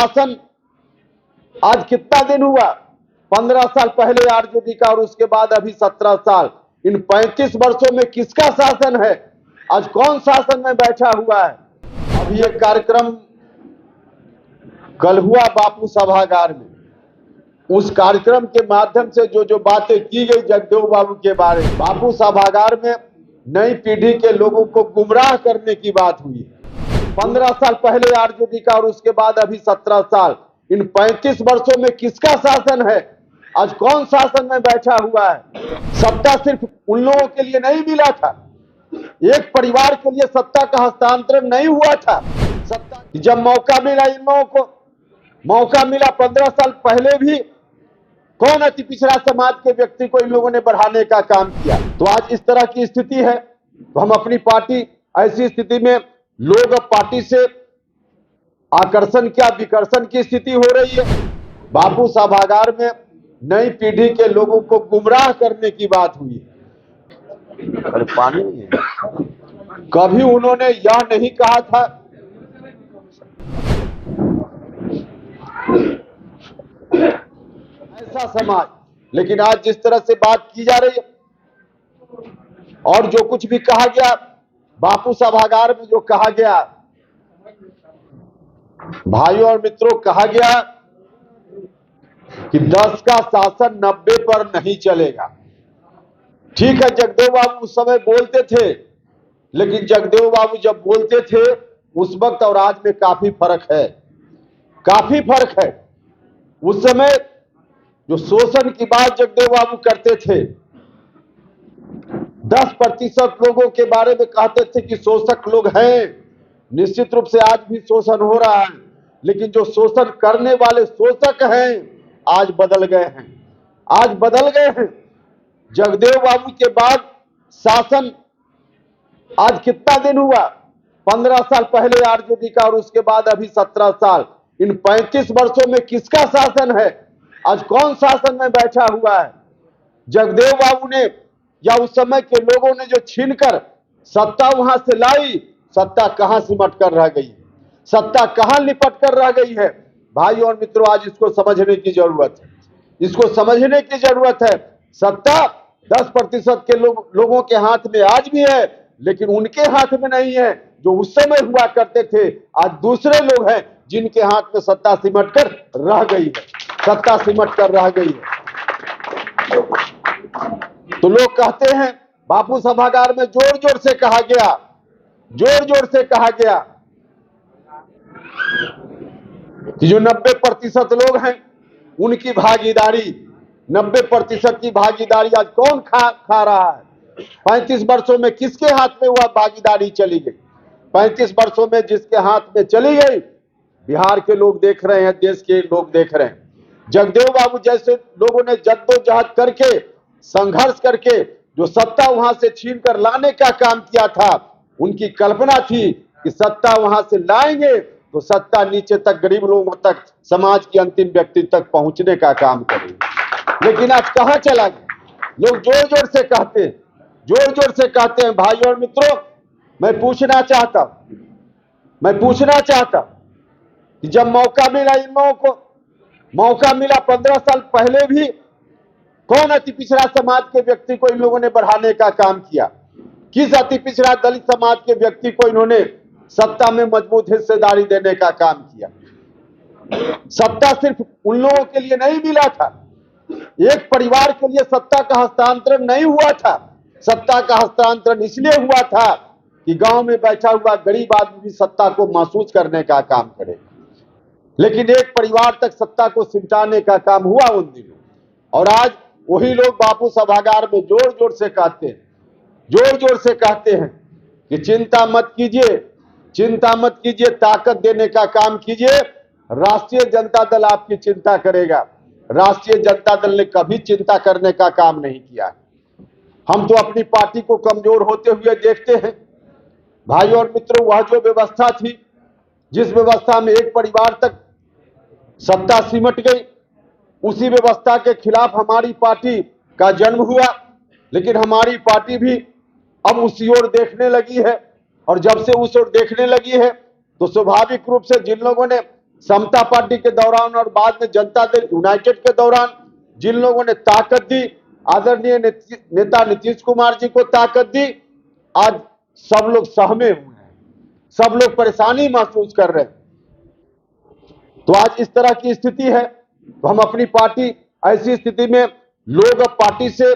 शासन आज कितना दिन हुआ? 15 साल पहले आरजेडी का और उसके बाद अभी 17 साल। इन 35 वर्षों में किसका शासन है? आज कौन शासन में बैठा हुआ है? अभी ये कार्यक्रम कल हुआ बापू सभागार में। उस कार्यक्रम के माध्यम से जो जो बातें की गई जगदेव बाबू के बारे में, बापू सभागार में नई पीढ़ी के लोगों को गुमराह करने की बात हुई। 15 साल पहले आरजेडी का और उसके बाद अभी 17 साल। इन 35 वर्षों में किसका शासन है? आज कौन शासन में बैठा हुआ है? सत्ता सिर्फ उन लोगों के लिए नहीं मिला था, एक परिवार के लिए सत्ता का हस्तांतरण नहीं हुआ था। सत्ता जब मौका मिला, इन लोगों को मौका मिला 15 साल पहले भी कौन अति पिछड़ा समाज के व्यक्ति को इन लोगों ने बढ़ाने का काम किया। तो आज इस तरह की स्थिति है तो हम अपनी पार्टी, ऐसी स्थिति में लोग अब पार्टी से आकर्षण क्या विकर्षण की स्थिति हो रही है। बापू सभागार में नई पीढ़ी के लोगों को गुमराह करने की बात हुई। अरे पानी नहीं है। कभी उन्होंने यह नहीं कहा था ऐसा समाज, लेकिन आज जिस तरह से बात की जा रही है और जो कुछ भी कहा गया बापू सभागार में, जो कहा गया भाइयों और मित्रों, कहा गया कि 10 का शासन 90 पर नहीं चलेगा। ठीक है, जगदेव बाबू उस समय बोलते थे, लेकिन जगदेव बाबू जब बोलते थे उस वक्त और आज में काफी फर्क है, काफी फर्क है। उस समय जो शोषण की बात जगदेव बाबू करते थे, 10% लोगों के बारे में कहते थे कि शोषक लोग हैं। निश्चित रूप से आज भी शोषण हो रहा है, लेकिन जो शोषण करने वाले शोषक हैं आज बदल गए हैं, आज बदल गए हैं। जगदेव बाबू के बाद शासन आज कितना दिन हुआ? 15 साल पहले आरजेडी का और उसके बाद अभी 17 साल। इन 35 वर्षों में किसका शासन है? आज कौन शासन में बैठा हुआ है? जगदेव बाबू ने या उस समय के लोगों ने जो छीनकर सत्ता वहां से लाई, सत्ता कहां सिमट कर रह गई, सत्ता कहां लिपट कर रह गई है। भाइयों और मित्रों, आज इसको समझने की जरूरत है, इसको समझने की जरूरत है। सत्ता 10% के लोगों के हाथ में आज भी है, लेकिन उनके हाथ में नहीं है जो उस समय हुआ करते थे। आज दूसरे लोग हैं जिनके हाथ में सत्ता सिमट कर रह गई है, सत्ता सिमट कर रह गई है। तो लोग कहते हैं बापू सभागार में जोर जोर से कहा गया, जोर जोर से कहा गया कि जो 90% लोग हैं उनकी भागीदारी, 90% की भागीदारी आज कौन खा रहा है? 35 वर्षों में किसके हाथ में वह भागीदारी चली गई? 35 वर्षों में जिसके हाथ में चली गई, बिहार के लोग देख रहे हैं, देश के लोग देख रहे हैं। जगदेव बाबू जैसे लोगों ने जद्दोजहद करके, संघर्ष करके जो सत्ता वहां से छीन कर लाने का काम किया था, उनकी कल्पना थी कि सत्ता वहां से लाएंगे तो सत्ता नीचे तक, गरीब लोगों तक, समाज की अंतिम व्यक्ति तक पहुंचने का काम करेंगे। लेकिन आज कहां चला गया? लोग जोर जोर से कहते हैं, जोर जोर से कहते हैं। भाइयों और मित्रों, मैं पूछना चाहता कि जब मौका मिला, इन लोगों को मौका मिला 15 साल पहले भी कौन अति पिछड़ा समाज के व्यक्ति को इन लोगों ने बढ़ाने का काम किया? किस अति पिछड़ा दलित समाज के व्यक्ति को इन्होंने सत्ता में मजबूत हिस्सेदारी देने का काम किया? सत्ता सिर्फ उन लोगों के लिए नहीं मिला था, एक परिवार के लिए सत्ता का हस्तांतरण नहीं हुआ था। सत्ता का हस्तांतरण इसलिए हुआ था कि गांव में बैठा हुआ गरीब आदमी भी सत्ता को महसूस करने का काम करे। लेकिन एक परिवार तक सत्ता को सिमटाने का काम हुआ उन दिनों, और आज वही लोग बापू सभागार में जोर जोर से कहते हैं, जोर जोर से कहते हैं कि चिंता मत कीजिए, चिंता मत कीजिए, ताकत देने का काम कीजिए, राष्ट्रीय जनता दल आपकी चिंता करेगा। राष्ट्रीय जनता दल ने कभी चिंता करने का काम नहीं किया। हम तो अपनी पार्टी को कमजोर होते हुए देखते हैं। भाइयों और मित्रों, वह जो व्यवस्था थी, जिस व्यवस्था में एक परिवार तक सत्ता सिमट गई, उसी व्यवस्था के खिलाफ हमारी पार्टी का जन्म हुआ। लेकिन हमारी पार्टी भी अब उसी ओर देखने लगी है, और जब से उस ओर देखने लगी है तो स्वाभाविक रूप से जिन लोगों ने समता पार्टी के दौरान और बाद में जनता दल यूनाइटेड के दौरान जिन लोगों ने ताकत दी, आदरणीय नेता नीतीश कुमार जी को ताकत दी, आज सब लोग सहमे हुए हैं, सब लोग परेशानी महसूस कर रहे हैं। तो आज इस तरह की स्थिति है, तो हम अपनी पार्टी, ऐसी स्थिति में लोग अब पार्टी से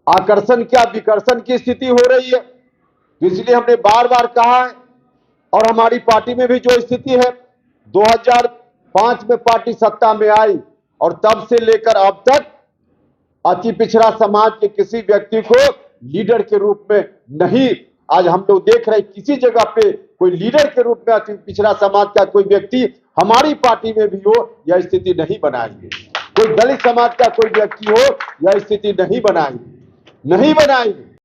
आकर्षण क्या विकर्षण की स्थिति हो रही है। तो इसलिए हमने बार बार कहा है, और हमारी पार्टी में भी जो स्थिति है, 2005 में पार्टी सत्ता में आई और तब से लेकर अब तक अति पिछड़ा समाज के किसी व्यक्ति को लीडर के रूप में नहीं, आज हम लोग देख रहे हैं किसी जगह पे कोई लीडर के रूप में अति पिछड़ा समाज का कोई व्यक्ति हमारी पार्टी में भी हो, यह स्थिति नहीं बनाएंगे। कोई दलित समाज का कोई व्यक्ति हो, यह स्थिति नहीं बनाएंगे, नहीं बनाएंगे।